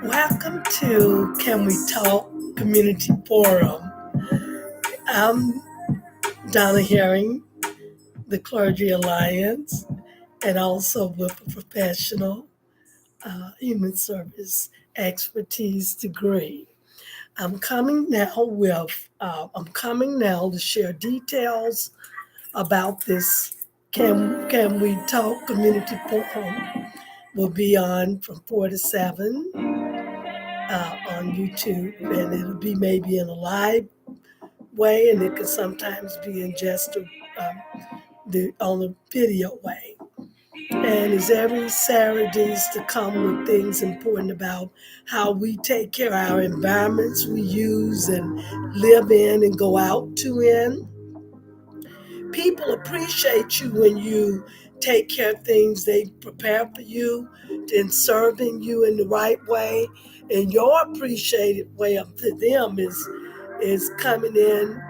Welcome to Can We Talk Community Forum. I'm Donna Herring, the Clergy Alliance, and also with a professional human service expertise degree. I'm coming now to share details about this Can We Talk Community Forum. Will be on from 4 to 7 on YouTube, and it'll be maybe in a live way, and it could sometimes be in just on a video way. And it's every Saturdays to come with things important about how we take care of our environments we use and live in and go out to in. People appreciate you when you take care of things they prepare for you and serving you in the right way. And your appreciated way of to them is coming in,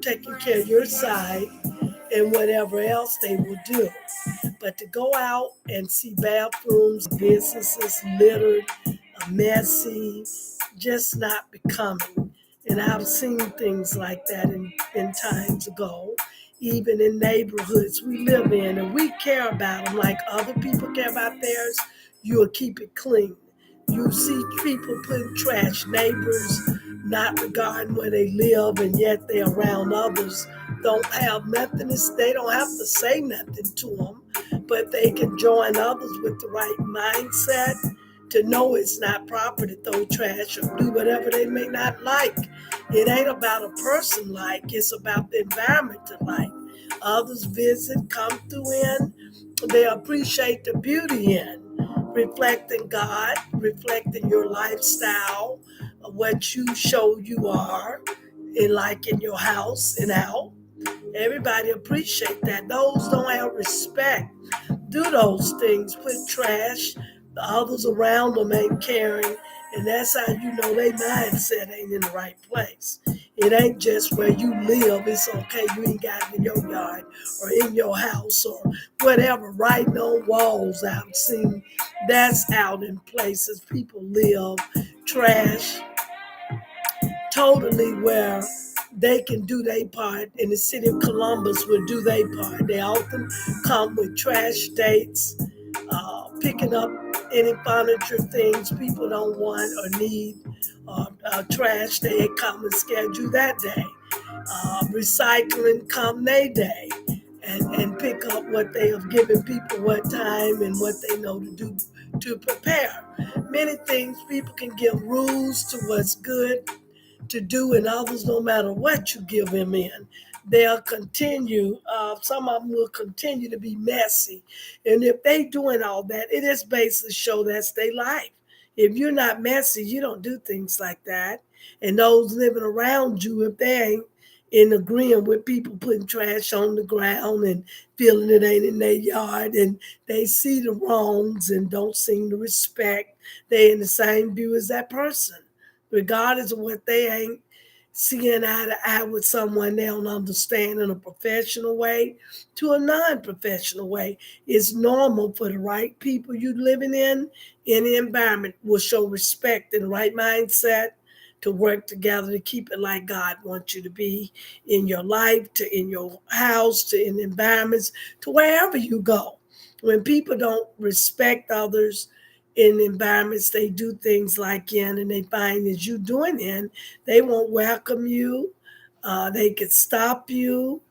taking care of your side and whatever else they will do. But to go out and see bathrooms, businesses littered, messy, just not becoming. And I've seen things like that in times ago, even in neighborhoods we live in, and we care about them like other people care about theirs. You'll keep it clean. You see people putting trash, neighbors not regarding where they live, and yet they're around others. Don't have nothing. They don't have to say nothing to them, but they can join others with the right mindset to know it's not proper to throw trash or do whatever they may not like. It ain't about a person like, it's about the environment to like. Others visit, come through in, they appreciate the beauty in, reflecting God, reflecting your lifestyle, what you show you are, in like in your house and out. Everybody appreciate that. Those don't have respect do those things, put trash, the others around them ain't caring, and that's how you know their mindset ain't in the right place. It ain't just where you live, it's okay, you ain't got it in your yard or in your house or whatever, writing on walls I've seen. That's out in places people live, trash, totally where they can do their part, and the city of Columbus will do their part. They often come with trash dates, picking up any furniture things people don't want or need, trash they come and schedule that day. Recycling come their day and pick up what they have given people what time and what they know to do to prepare. Many things people can give rules to what's good to do, and others, no matter what you give them in, they'll continue. Some of them will continue to be messy, and if they doing all that, it is basically show that's their life. If you're not messy, you don't do things like that. And those living around you, if they ain't in agreeing with people putting trash on the ground and feeling it ain't in their yard, and they see the wrongs and don't seem to respect, they in the same view as that person regardless of what they ain't seeing eye to eye with someone they don't understand in a professional way to a non-professional way. It's normal for the right people you living in the environment will show respect and the right mindset to work together to keep it like God wants you to be in your life, to in your house, to in environments, to wherever you go. When people don't respect others, in environments they do things like in and they find that you doing in, they won't welcome you. They could stop you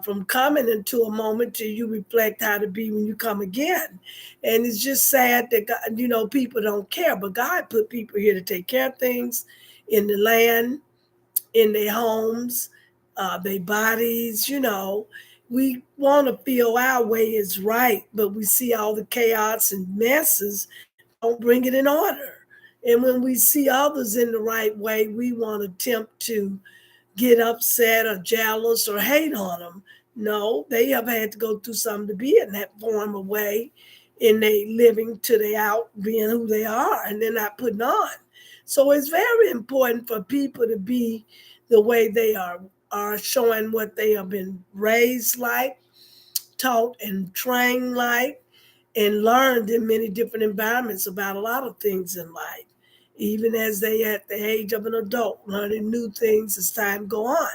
from coming into a moment till you reflect how to be when you come again. And it's just sad that God, people don't care, but God put people here to take care of things in the land, in their homes, their bodies. We want to feel our way is right, but we see all the chaos and messes, don't bring it in order. And when we see others in the right way, we want to attempt to get upset or jealous or hate on them. No, they have had to go through something to be in that form of way in they living to they out being who they are and they're not putting on. So it's very important for people to be the way they are showing what they have been raised like, taught and trained like, and learned in many different environments about a lot of things in life, even as they at the age of an adult, learning new things as time go on.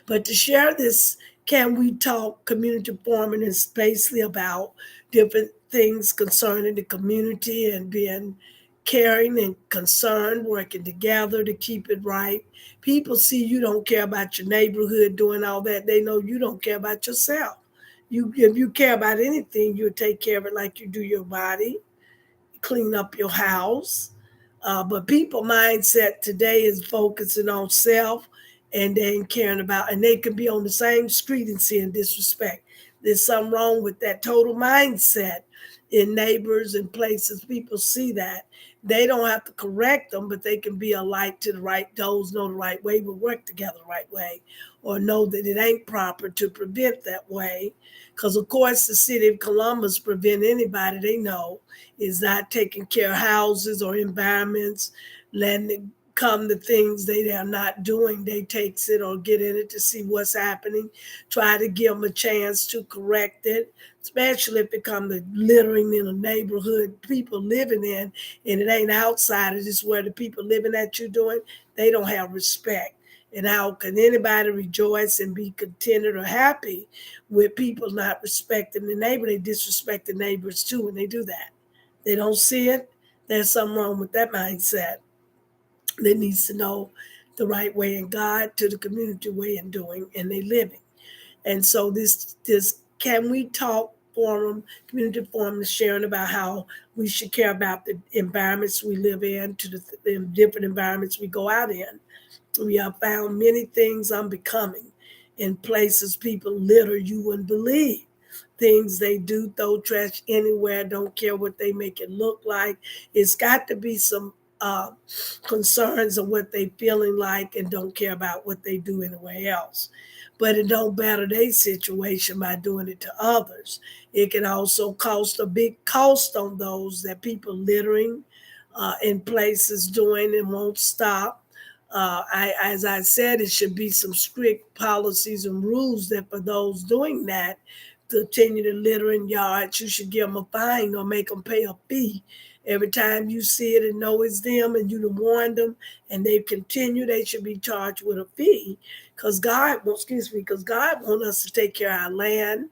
But to share this, can we talk community forming is basically about different things concerning the community and being caring and concerned, working together to keep it right. People see you don't care about your neighborhood doing all that. They know you don't care about yourself. If you care about anything, you'll take care of it like you do your body, clean up your house. But people mindset today is focusing on self and they ain't caring about, and they can be on the same street and seeing disrespect. There's something wrong with that total mindset in neighbors and places. People see that. They don't have to correct them, but they can be a light to the right, those know the right way, but work together the right way, or know that it ain't proper to prevent that way. Because, of course, the city of Columbus prevent anybody they know is not taking care of houses or environments, letting it come to things they are not doing. They takes it or get in it to see what's happening, try to give them a chance to correct it, especially if it comes to littering in a neighborhood people living in and it ain't outside, it is where the people living that you're doing, they don't have respect. And how can anybody rejoice and be contented or happy with people not respecting the neighbor? They disrespect the neighbors too when they do that. They don't see it. There's something wrong with that mindset. That needs to know the right way in God to the community way in doing and they living. And so this can we talk forum, community forum is sharing about how we should care about the environments we live in to the different environments we go out in. We have found many things unbecoming in places people litter you wouldn't believe. Things they do, throw trash anywhere, don't care what they make it look like. It's got to be some concerns of what they feeling like and don't care about what they do anywhere else. But it don't better their situation by doing it to others. It can also cost a big cost on those that people littering in places doing and won't stop. As I said, it should be some strict policies and rules that for those doing that, continue to litter in yards, you should give them a fine or make them pay a fee. Every time you see it and know it's them and you warned them and they continue, they should be charged with a fee. Because because God wants us to take care of our land,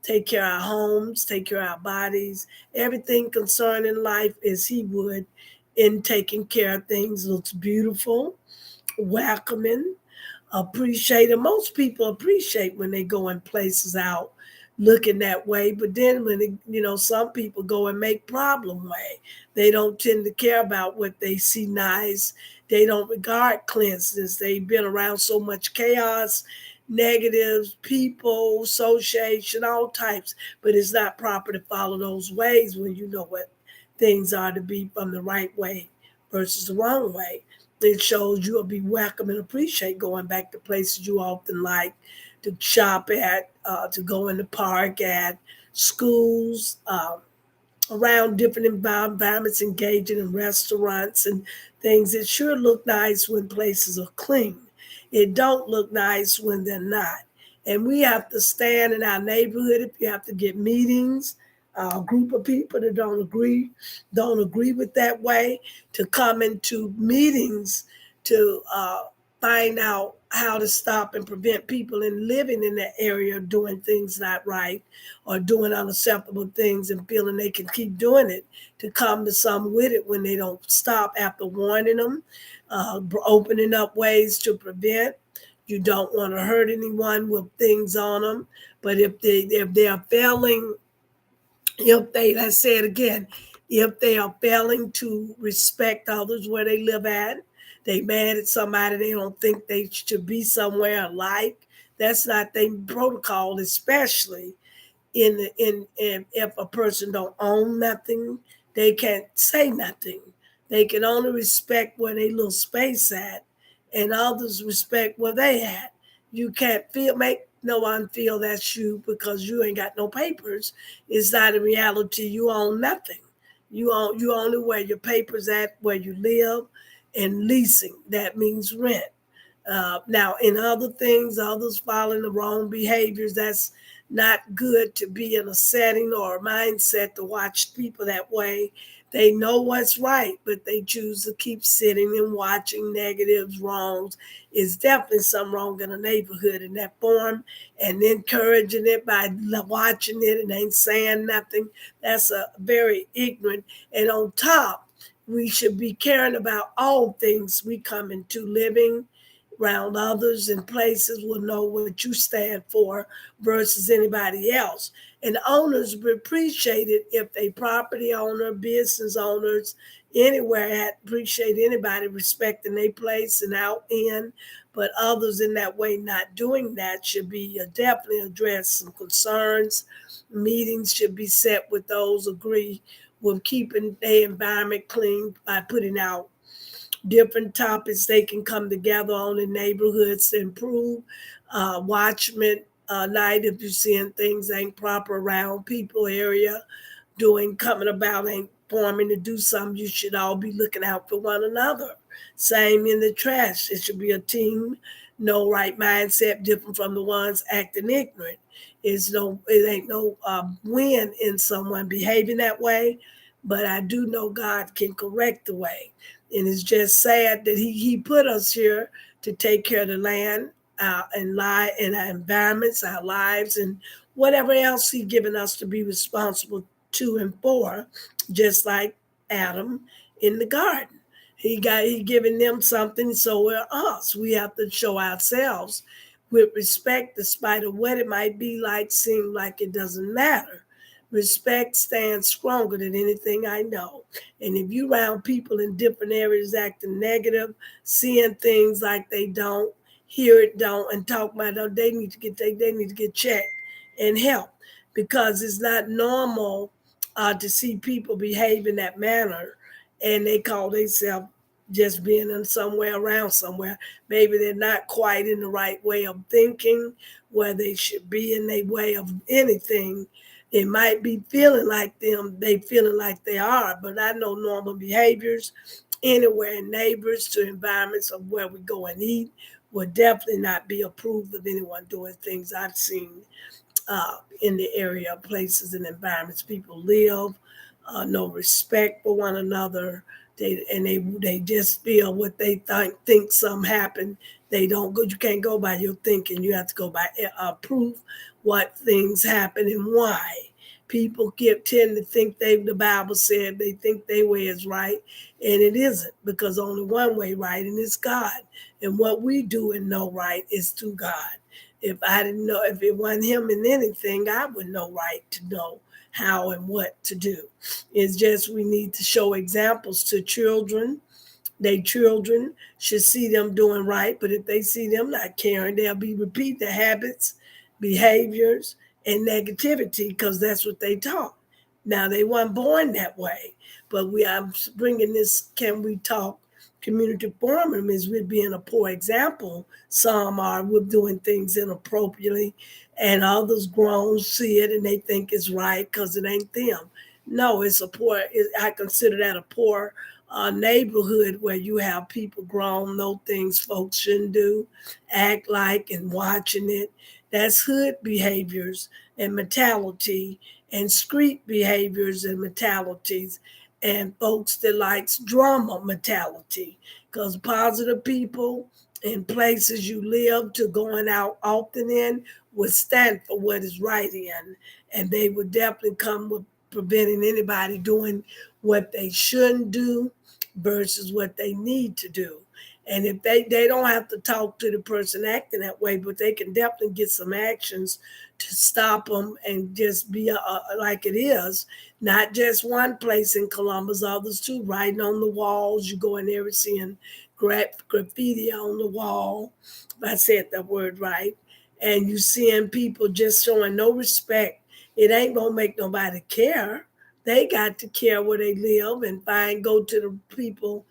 take care of our homes, take care of our bodies, everything concerning life as He would in taking care of things looks beautiful, welcoming, appreciate. And most people appreciate when they go in places out looking that way. But then when some people go and make problem way, they don't tend to care about what they see nice. They don't regard cleanliness. They've been around so much chaos, negatives, people, association, all types. But it's not proper to follow those ways when you know what things are to be from the right way versus the wrong way. It shows you'll be welcome and appreciate going back to places you often like to shop at, to go in the park at, schools, around different environments, engaging in restaurants and things. It sure look nice when places are clean. It don't look nice when they're not. And we have to stand in our neighborhood if you have to get meetings, a group of people that don't agree with that way, to come into meetings to find out how to stop and prevent people in living in that area doing things not right or doing unacceptable things and feeling they can keep doing it, to come to some with it when they don't stop after warning them, opening up ways to prevent. You don't want to hurt anyone with things on them, but if they are failing, let's say it again, if they are failing to respect others where they live at, they mad at somebody, they don't think they should be somewhere alike. That's not their protocol, especially in if a person don't own nothing, they can't say nothing. They can only respect where they little space at, and others respect where they at. You can't make no one feel that's you because you ain't got no papers. It's not a reality. You own nothing. You only where your papers at, where you live, and leasing. That means rent. Now, in other things, others following the wrong behaviors, that's not good to be in a setting or a mindset to watch people that way. They know what's right, but they choose to keep sitting and watching negatives, wrongs. It's definitely something wrong in a neighborhood in that form, and encouraging it by watching it and ain't saying nothing. That's a very ignorant. And on top, we should be caring about all things we come into living around others and places will know what you stand for versus anybody else. And owners would appreciate it if a property owner, business owners, anywhere had appreciate anybody respecting their place and out in. But others in that way not doing that should be definitely address some concerns. Meetings should be set with those agree with keeping their environment clean by putting out different topics they can come together on in neighborhoods to improve. Watchman night, if you're seeing things ain't proper around people area, doing coming about ain't forming to do something, you should all be looking out for one another. Same in the trash. It should be a team, no right mindset different from the ones acting ignorant. It ain't no win in someone behaving that way, but I do know God can correct the way. And it's just sad that he put us here to take care of the land and lie in our environments, our lives, and whatever else He given us to be responsible to and for, just like Adam in the garden. He giving them something, so we're us. We have to show ourselves with respect, despite of what it might be like, seem like it doesn't matter. Respect stands stronger than anything I know. And if you around people in different areas acting negative, seeing things like they don't, hear it don't, and talk about it, they need to get checked and help because it's not normal to see people behave in that manner, and they call themselves just being in somewhere around somewhere. Maybe they're not quite in the right way of thinking, where they should be in their way of anything. It might be feeling like them, they feeling like they are, but I know normal behaviors anywhere in neighbors to environments of where we go and eat would definitely not be approved of anyone doing things I've seen in the area, places and environments people live, no respect for one another. They just feel what they think some happened. They don't go. You can't go by your thinking. You have to go by proof what things happen and why. People tend to think the Bible said they think their way is right, and it isn't because only one way right, and it's God. And what we do and know right is through God. If I didn't know, if it wasn't Him in anything, I would know right to know how and what to do. It's just we need to show examples to children. They children should see them doing right, but if they see them not caring, they'll be repeat the habits, behaviors, and negativity because that's what they taught. Now they weren't born that way, but I'm bringing this. Can we talk? Community forum is with being a poor example. Some are with doing things inappropriately, and others grown see it and they think it's right because it ain't them. No, it's a poor. I consider that a poor neighborhood where you have people grown, know things folks shouldn't do, act like and watching it. That's hood behaviors and mentality and street behaviors and mentalities and folks that likes drama mentality because positive people in places you live to going out often in would stand for what is right in, and they would definitely come with preventing anybody doing what they shouldn't do versus what they need to do. And if they don't have to talk to the person acting that way, but they can definitely get some actions to stop them and just be like it is. Not just one place in Columbus, others too, writing on the walls. You go in there and seeing graffiti on the wall, if I said that word right. And you seeing people just showing no respect. It ain't gonna make nobody care. They got to care where they live and go to the people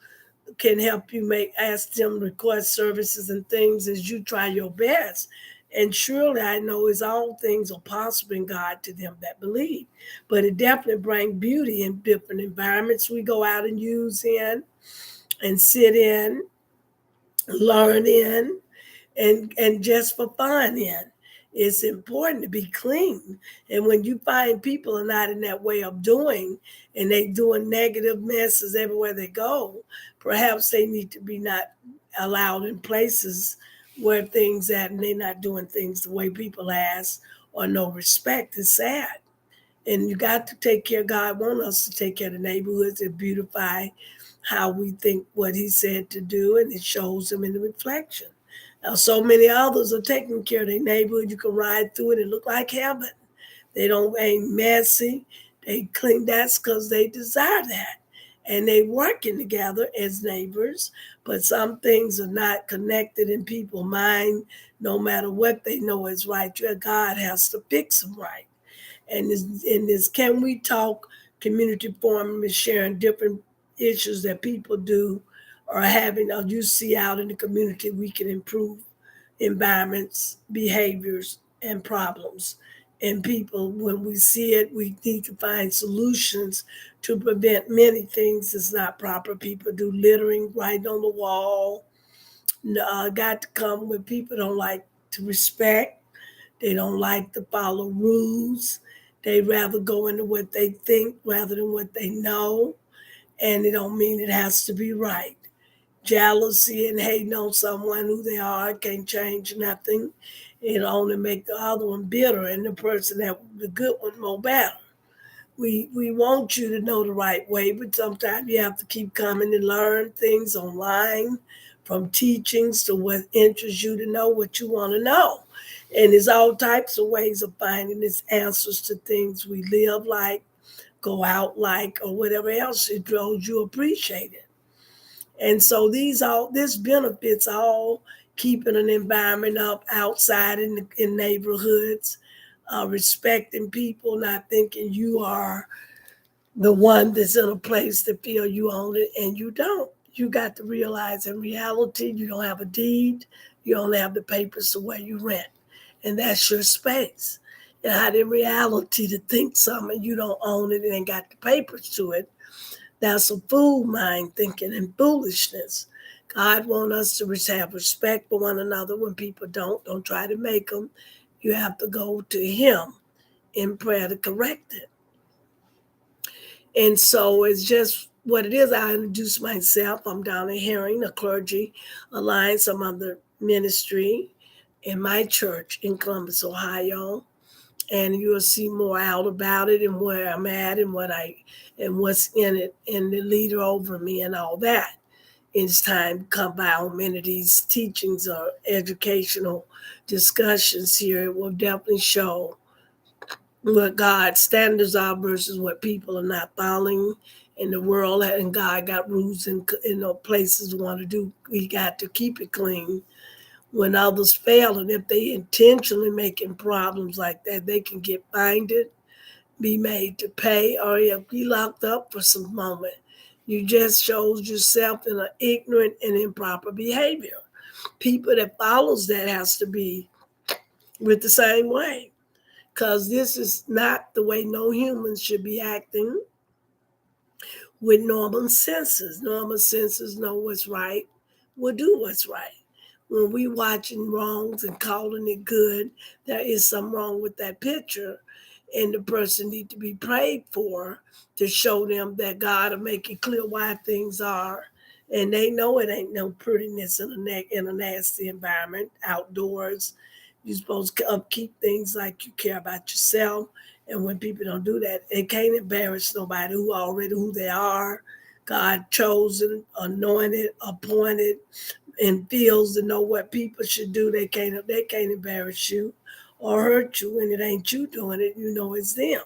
can help you ask them request services and things as you try your best. And surely I know is all things are possible in God to them that believe. But it definitely brings beauty in different environments we go out and use in and sit in, learn in, and just for fun in. It's important to be clean. And when you find people are not in that way of doing, and they doing negative messes everywhere they go, perhaps they need to be not allowed in places where things at, and they're not doing things the way people ask or no respect. It's sad. And you got to take care. God wants us to take care of the neighborhoods and beautify how we think what He said to do, and it shows Him in the reflection. Now, so many others are taking care of their neighborhood. You can ride through it and look like heaven. They don't ain't messy. They clean. That's because they desire that, and they working together as neighbors. But some things are not connected in people's mind. No matter what they know is right, God has to fix them right. And this Can We Talk community forum is sharing different issues that people do or having or you see out in the community. We can improve environments, behaviors, and problems. And people, when we see it, we need to find solutions to prevent many things that's not proper. People do littering right on the wall. Got to come when people don't like to respect. They don't like to follow rules. They rather go into what they think rather than what they know. And it don't mean it has to be right. Jealousy and hating on someone who they are can't change nothing. It only make the other one bitter and the person that the good one more better. We want you to know the right way, but sometimes you have to keep coming and learn things online, from teachings to what interests you to know what you want to know. And there's all types of ways of finding these answers to things we live like, go out like, or whatever else it shows you appreciate it. And so this benefits all keeping an environment up outside in neighborhoods, respecting people, not thinking you are the one that's in a place to feel you own it and you don't. You got to realize in reality you don't have a deed, you only have the papers to where you rent, and that's your space. And how in reality to think something you don't own it and ain't got the papers to it, that's a fool mind thinking and foolishness. God wants us to have respect for one another. When people don't try to make them. You have to go to Him in prayer to correct it. And so it's just what it is. I introduce myself. I'm Donna Herring, a clergy alliance. I'm under ministry in my church in Columbus, Ohio. And you'll see more out about it and where I'm at and what's in it and the leader over me and all that. It's time to come by how many of these teachings or educational discussions here. It will definitely show what God's standards are versus what people are not following in the world. And God got rules and places we want to do. We got to keep it clean. When others fail, and if they intentionally making problems like that, they can get fined, be made to pay, or be locked up for some moment. You just shows yourself in an ignorant and improper behavior. People that follows that has to be with the same way, because this is not the way no humans should be acting with normal senses. Normal senses know what's right, will do what's right. When we watching wrongs and calling it good, there is something wrong with that picture, and the person need to be prayed for to show them that God will make it clear why things are. And they know it ain't no prettiness in a nasty environment outdoors. You're supposed to upkeep things like you care about yourself. And when people don't do that, they can't embarrass nobody who they are. God chosen, anointed, appointed, and feels to know what people should do. They can't embarrass you or hurt you, and it ain't you doing it. You know it's them.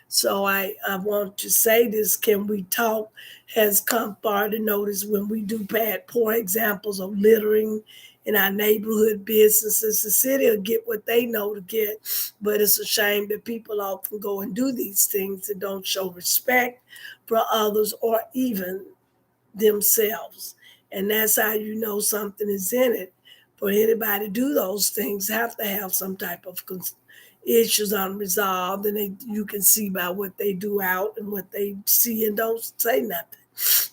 So I want to say this: Can We Talk has come far to notice when we do bad, poor examples of littering in our neighborhood businesses. The city will get what they know to get, but it's a shame that people often go and do these things and don't show respect for others or even themselves. And that's how you know something is in it. For anybody to do those things, have to have some type of issues unresolved, and you can see by what they do out and what they see and don't say nothing.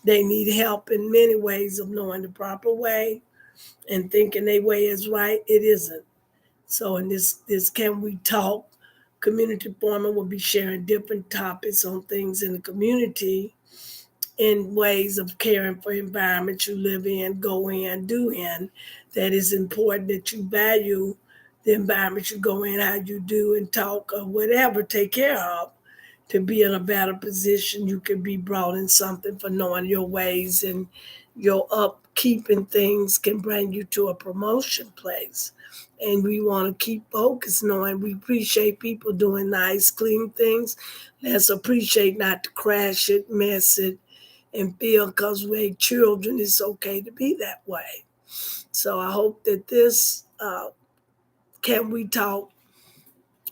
They need help in many ways of knowing the proper way and thinking their way is right. It isn't. So in this Can We Talk, Community Forum will be sharing different topics on things in the community in ways of caring for environment you live in, go in, do in. That is important that you value the environment you go in, how you do and talk or whatever, take care of to be in a better position. You can be brought in something for knowing your ways, and your upkeeping things can bring you to a promotion place. And we want to keep focused knowing we appreciate people doing nice, clean things. Let's appreciate not to crash it, mess it, and feel because we're children, it's okay to be that way. So I hope that this Can We Talk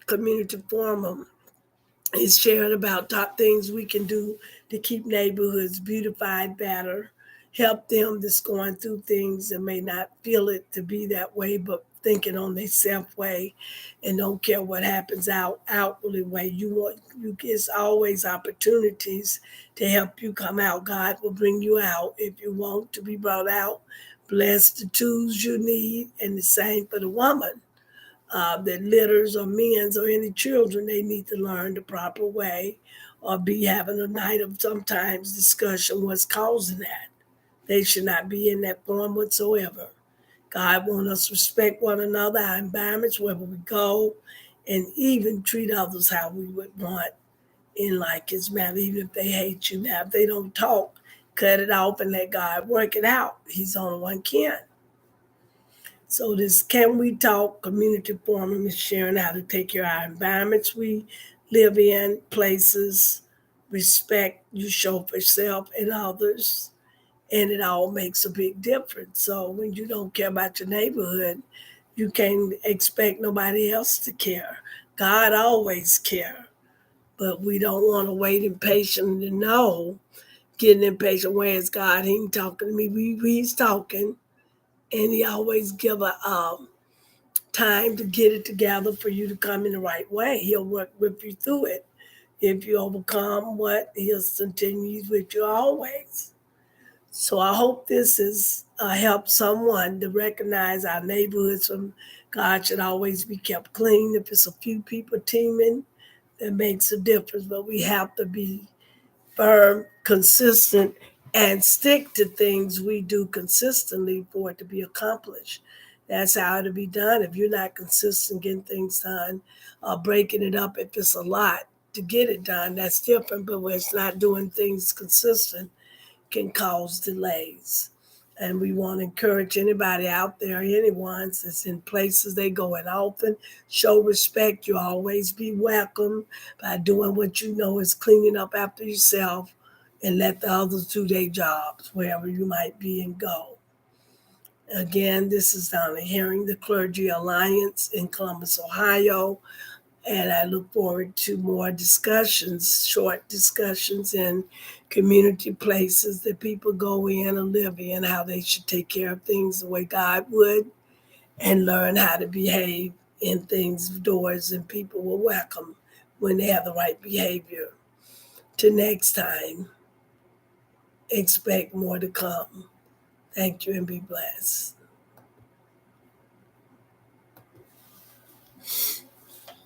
Community Forum is sharing about top things we can do to keep neighborhoods beautified better, help them that's going through things and may not feel it to be that way, but thinking on their self way and don't care what happens outwardly way. It's always opportunities to help you come out. God will bring you out if you want to be brought out. Bless the tools you need, and the same for the woman that litters or men's or any children, they need to learn the proper way or be having a night of sometimes discussion what's causing that. They should not be in that form whatsoever. God wants us to respect one another, our environments, wherever we go, and even treat others how we would want in like his manner, even if they hate you. Now, if they don't talk, cut it off and let God work it out. He's the only one can. So this Can We Talk Community Forum is sharing how to take care of our environments we live in, places, respect you show for yourself and others, and it all makes a big difference. So when you don't care about your neighborhood, you can't expect nobody else to care. God always care, but we don't want to wait impatient to know. Getting impatient, where's God? He ain't talking to me. He's talking, and he always give a time to get it together for you to come in the right way. He'll work with you through it. If you overcome what, he'll continue with you always. So I hope this has helped someone to recognize our neighborhoods from God should always be kept clean. If it's a few people teaming, that makes a difference. But we have to be firm, consistent, and stick to things we do consistently for it to be accomplished. That's how it'll be done. If you're not consistent getting things done, breaking it up if it's a lot to get it done, that's different. But when it's not doing things consistent, can cause delays. And we want to encourage anybody out there, anyone that's in places they go in often, show respect. You always be welcome by doing what you know is cleaning up after yourself and let the others do their jobs wherever you might be and go. Again, this is Donna Herring, the Clergy Alliance in Columbus, Ohio. And I look forward to more discussions, short discussions in community places that people go in and live in, how they should take care of things the way God would, and learn how to behave in things, doors, and people will welcome when they have the right behavior. Till next time, expect more to come. Thank you and be blessed.